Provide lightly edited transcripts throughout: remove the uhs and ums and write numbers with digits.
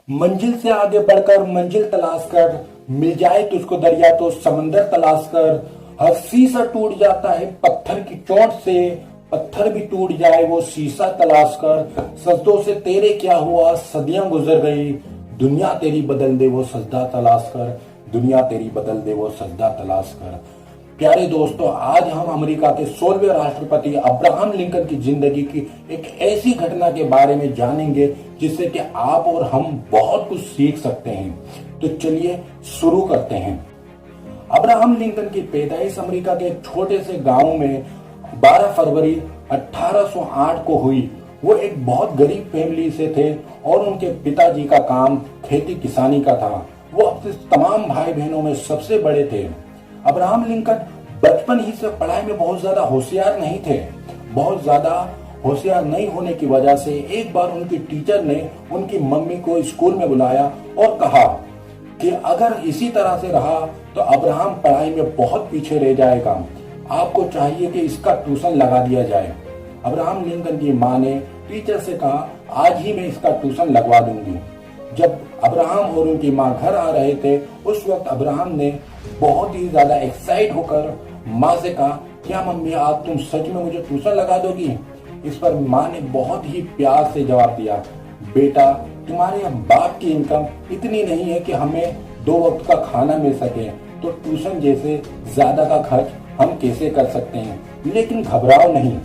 मंजिल से आगे बढ़कर मंजिल तलाश कर, मिल जाए तुझको दरिया तो समंदर तलाश कर। हर शीशा टूट जाता है पत्थर की चोट से, पत्थर भी टूट जाए वो शीशा तलाश कर। सजदों से तेरे क्या हुआ सदियां गुजर गई, दुनिया तेरी बदल दे वो सजदा तलाश कर, दुनिया तेरी बदल दे वो सजदा तलाश कर। प्यारे दोस्तों, आज हम अमेरिका के 16वें राष्ट्रपति अब्राहम लिंकन की जिंदगी की एक ऐसी घटना के बारे में जानेंगे जिससे कि आप और हम बहुत कुछ सीख सकते हैं। तो चलिए शुरू करते हैं। अब्राहम लिंकन की पैदाइश अमेरिका के एक छोटे से गांव में 12 फरवरी 1808 को हुई। वो एक बहुत गरीब फैमिली से थे और उनके पिताजी का काम खेती किसानी का था। वो अपने तमाम भाई बहनों में सबसे बड़े थे। अब्राहम लिंकन बचपन ही से पढ़ाई में बहुत ज्यादा होशियार नहीं थे। बहुत ज्यादा होशियार नहीं होने की वजह से एक बार उनकी टीचर ने उनकी मम्मी को स्कूल में बुलाया और कहा कि अगर इसी तरह से रहा तो अब्राहम पढ़ाई में बहुत पीछे रह जाएगा, आपको चाहिए कि इसका ट्यूशन लगा दिया जाए। अब्राहम लिंकन की मां ने टीचर से कहा, आज ही मैं इसका ट्यूशन लगवा दूंगी। जब अब्राहम और उनकी मां घर आ रहे थे उस वक्त अब्राहम ने बहुत ही ज्यादा एक्साइट होकर मां से कहा, क्या मम्मी आज तुम सच में मुझे ट्यूशन लगा दोगी? इस पर मां ने बहुत ही प्यार से जवाब दिया, बेटा तुम्हारे बाप की इनकम इतनी नहीं है कि हमें 2 वक्त का खाना मिल सके, तो ट्यूशन जैसे ज्यादा का खर्च हम कैसे कर सकते हैं। लेकिन घबराओ नहीं,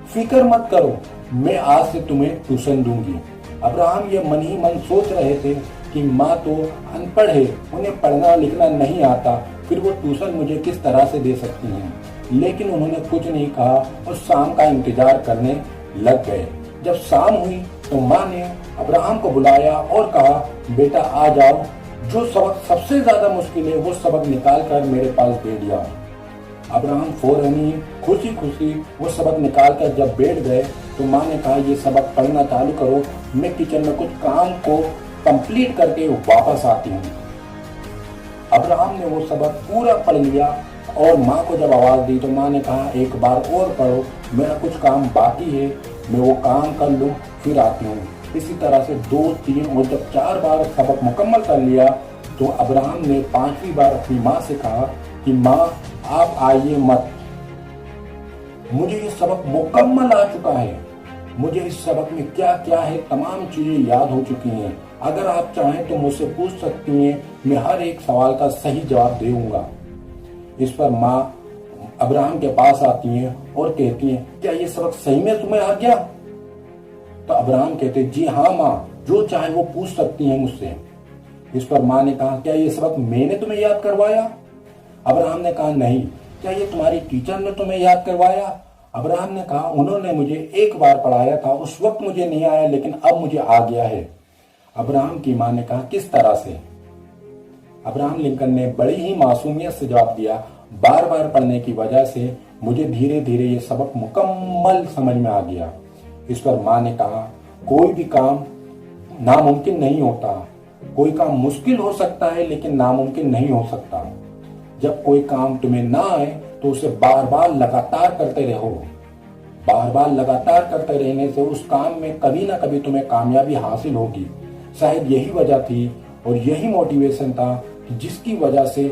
फिक्र मत करो, मैं आज से तुम्हें ट्यूशन दूंगी। अब्राहम ये मन ही मन सोच रहे थे कि माँ तो अनपढ़ है, उन्हें पढ़ना लिखना नहीं आता, फिर वो ट्यूशन मुझे किस तरह से दे सकती हैं। लेकिन उन्होंने कुछ नहीं कहा और शाम का इंतजार करने लग गए। जब शाम हुई तो माँ ने अब्राहम को बुलाया और कहा, बेटा आ जाओ, जो सबक सबसे ज्यादा मुश्किल है वो सबक निकाल कर मेरे पास बैठ जाओ। अब्राहम फौरन ही खुशी खुशी वो सबक निकाल कर जब बैठ गए तो माँ ने कहा, ये सबक पढ़ना चालू करो, मैं किचन में कुछ काम को कंप्लीट करके वापस आती हूँ। अब्राहम ने वो सबक पूरा पढ़ लिया और माँ को जब आवाज दी तो माँ ने कहा, एक बार और पढ़ो, मेरा कुछ काम बाकी है, मैं वो काम कर लूँ फिर आती हूँ। इसी तरह से 2, 3 और जब 4 बार सबक मुकम्मल कर लिया तो अब्राहम ने 5वीं बार अपनी माँ से कहा कि माँ आप आइए मत, मुझे ये सबक मुकम्मल आ चुका है, मुझे इस सबक में क्या क्या है तमाम चीजें याद हो चुकी हैं। अगर आप चाहें तो मुझसे पूछ सकती हैं, मैं हर एक सवाल का सही जवाब दूंगा। इस पर माँ अब्राहम के पास आती हैं और कहती हैं, क्या ये सबक सही में तुम्हें आ गया? तो अब्राहम कहते, जी हाँ माँ, जो चाहे वो पूछ सकती हैं मुझसे। इस पर माँ ने कहा, क्या ये सबक मैंने तुम्हें याद करवाया? अब्राहम ने कहा, नहीं। क्या ये तुम्हारी टीचर ने तुम्हें याद करवाया? अब्राहम ने कहा, उन्होंने मुझे एक बार पढ़ाया था, उस वक्त मुझे नहीं आया, लेकिन अब मुझे आ गया है। अब्राहम की मां ने कहा, किस तरह से? अब्राहम लिंकन ने बड़ी ही मासूमियत से जवाब दिया, बार बार पढ़ने की वजह से मुझे धीरे धीरे ये सबक मुकम्मल समझ में आ गया। इस पर मां ने कहा, कोई भी काम नामुमकिन नहीं होता, कोई काम मुश्किल हो सकता है लेकिन नामुमकिन नहीं हो सकता। जब कोई काम तुम्हें ना आए तो उसे बार बार लगातार करते रहो। बार बार लगातार करते रहने से उस काम में कभी ना कभी तुम्हें कामयाबी हासिल होगी। शायद यही वजह थी और यही मोटिवेशन था जिसकी वजह से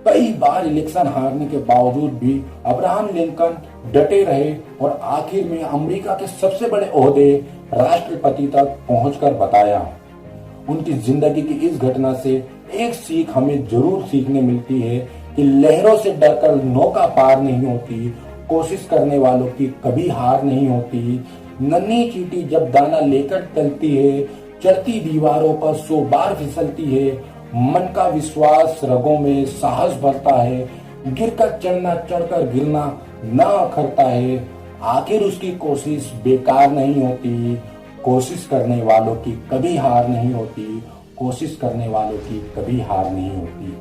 कई बार इलेक्शन हारने के बावजूद भी अब्राहम लिंकन डटे रहे और आखिर में अमेरिका के सबसे बड़े ओहदे राष्ट्रपति तक पहुंचकर बताया। उनकी जिंदगी की इस घटना से एक सीख हमें जरूर सीखने मिलती है कि लहरों से डरकर नौका पार नहीं होती, कोशिश करने वालों की कभी हार नहीं होती। नन्ही चींटी जब दाना लेकर चलती है, चढ़ती दीवारों पर 100 बार फिसलती है, मन का विश्वास रगों में साहस भरता है, गिरकर चढ़ना चढ़कर गिरना ना अखरता है, आखिर उसकी कोशिश बेकार नहीं होती। कोशिश करने वालों की कभी हार नहीं होती, कोशिश करने वालों की कभी हार नहीं होती।